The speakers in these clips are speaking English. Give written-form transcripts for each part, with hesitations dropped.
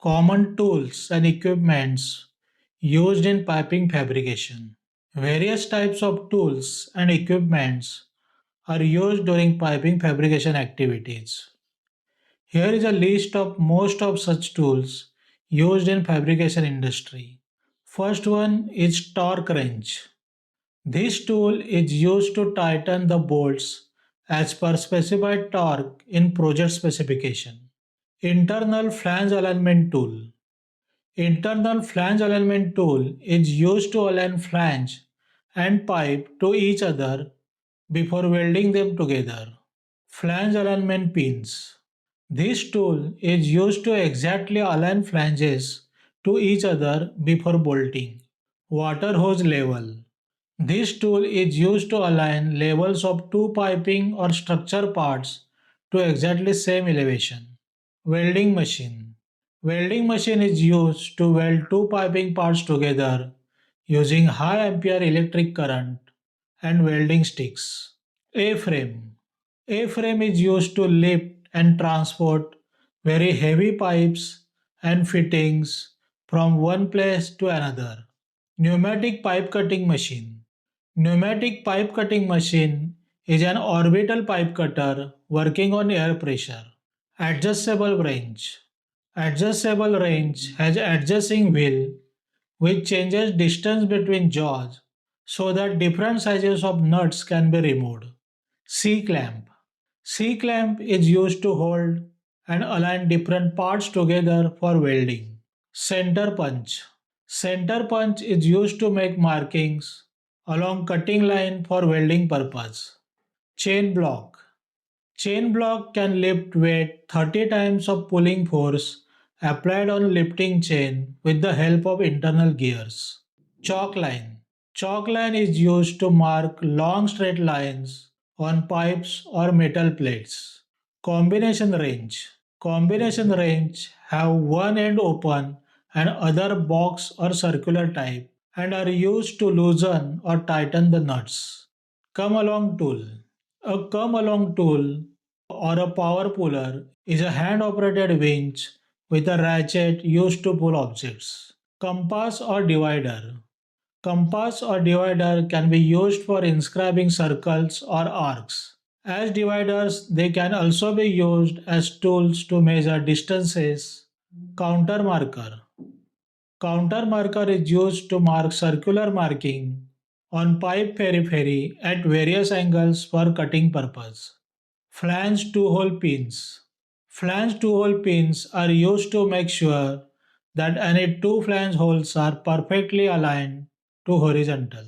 Common tools and equipments used in piping fabrication. Various types of tools and equipments are used during piping fabrication activities. Here is a list of most of such tools used in fabrication industry. First one is torque wrench. This tool is used to tighten the bolts as per specified torque in project specification. Internal flange alignment tool. Internal flange alignment tool is used to align flange and pipe to each other before welding them together. Flange alignment pins. This tool is used to exactly align flanges to each other before bolting. Water hose level. This tool is used to align levels of two piping or structure parts to exactly same elevation. Welding machine. Welding machine is used to weld two piping parts together using high ampere electric current and welding sticks. A-frame. A-frame is used to lift and transport very heavy pipes and fittings from one place to another. Pneumatic pipe cutting machine. Pneumatic pipe cutting machine is an orbital pipe cutter working on air pressure. Adjustable wrench. Adjustable wrench has adjusting wheel which changes distance between jaws so that different sizes of nuts can be removed. C-clamp. C-clamp is used to hold and align different parts together for welding. Center punch. Center punch is used to make markings along cutting line for welding purpose. Chain block. Chain block can lift weight 30 times of pulling force applied on lifting chain with the help of internal gears. Chalk line. Chalk line is used to mark long straight lines on pipes or metal plates. Combination wrench. Combination wrench have one end open and other box or circular type and are used to loosen or tighten the nuts. Come along tool. A come along tool or a power puller is a hand operated winch with a ratchet used to pull objects. Compass or divider. Compass or divider can be used for inscribing circles or arcs. As dividers, they can also be used as tools to measure distances. Counter marker. Counter marker is used to mark circular marking on pipe periphery at various angles for cutting purpose. Flange two-hole pins. Flange two-hole pins are used to make sure that any two flange holes are perfectly aligned to horizontal.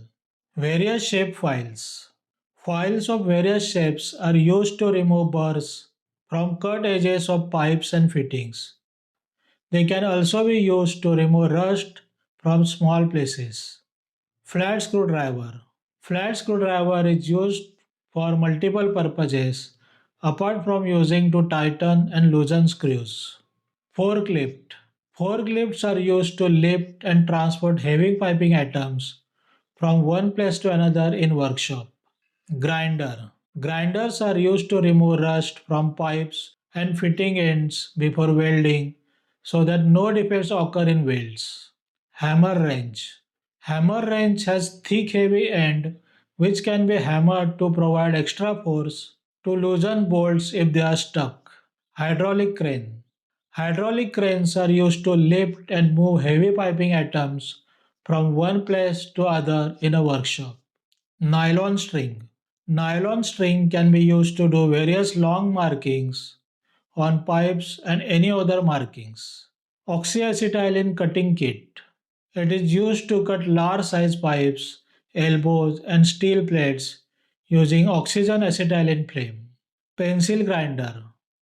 Various shape files. Files of various shapes are used to remove burrs from cut edges of pipes and fittings. They can also be used to remove rust from small places. Flat screwdriver. Flat screwdriver is used for multiple purposes apart from using to tighten and loosen screws. Forklift. Forklifts are used to lift and transport heavy piping items from one place to another in workshop. Grinder. Grinders are used to remove rust from pipes and fitting ends before welding so that no defects occur in welds. Hammer wrench. Hammer wrench has thick heavy end which can be hammered to provide extra force to loosen bolts if they are stuck. Hydraulic crane. Hydraulic cranes are used to lift and move heavy piping items from one place to other in a workshop. Nylon string. Nylon string can be used to do various long markings on pipes and any other markings. Oxyacetylene Cutting Kit. It is used to cut large size pipes, elbows and steel plates using oxygen acetylene flame. Pencil grinder.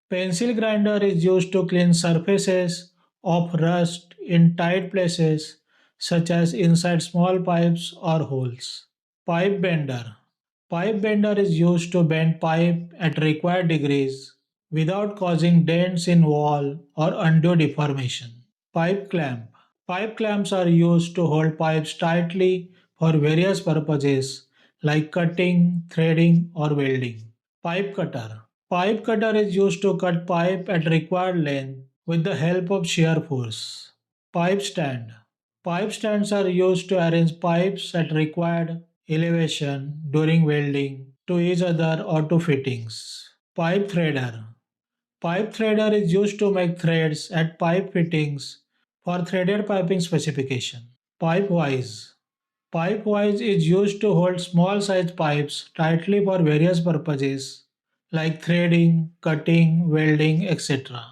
Pencil grinder is used to clean surfaces of rust in tight places such as inside small pipes or holes. Pipe bender. Pipe bender is used to bend pipe at required degrees without causing dents in wall or undue deformation. Pipe clamp. Pipe clamps are used to hold pipes tightly for various purposes like cutting, threading or welding. Pipe cutter. Pipe cutter is used to cut pipe at required length with the help of shear force. Pipe stand. Pipe stands are used to arrange pipes at required elevation during welding to each other or to fittings. Pipe threader. Pipe threader is used to make threads at pipe fittings for threaded piping specification. Pipe vise. Pipe vise is used to hold small sized pipes tightly for various purposes like threading, cutting, welding, etc.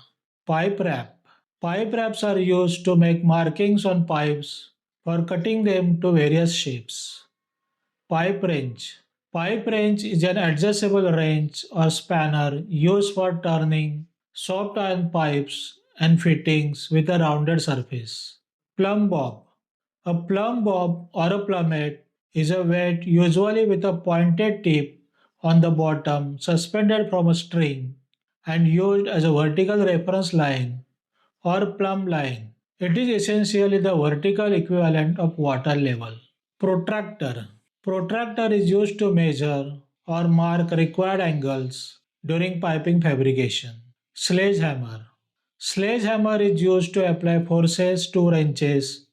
Pipe wrap. Pipe wraps are used to make markings on pipes for cutting them to various shapes. Pipe wrench. Pipe wrench is an adjustable wrench or spanner used for turning soft iron pipes and fittings with a rounded surface. Plumb bob. A plumb bob or a plummet is a weight usually with a pointed tip on the bottom suspended from a string and used as a vertical reference line or plumb line. It is essentially the vertical equivalent of water level. Protractor. Protractor is used to measure or mark required angles during piping fabrication. Sledge hammer. Sledge hammer is used to apply forces to wrenches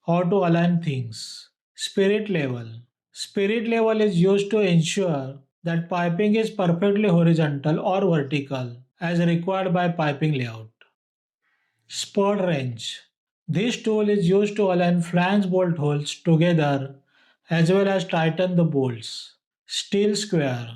or to align things. Spirit level. Spirit level is used to ensure that piping is perfectly horizontal or vertical as required by piping layout. Spud wrench. This tool is used to align flange bolt holes together as well as tighten the bolts. Steel square.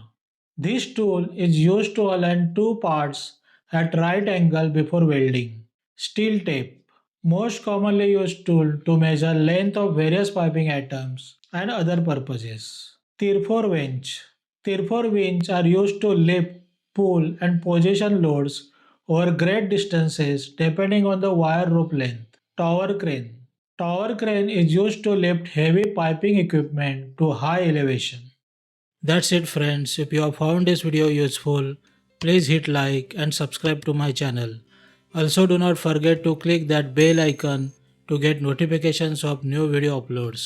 This tool is used to align two parts at right angle before welding. Steel tape. Most commonly used tool to measure length of various piping items and other purposes. Tirfor wrench. Tirfor wrench are used to lift, pull and position loads over great distances depending on the wire rope length. Tower crane. Tower crane is used to lift heavy piping equipment to high elevation. That's it friends. If you have found this video useful, please hit like and subscribe to my channel. Also do not forget to click that bell icon to get notifications of new video uploads.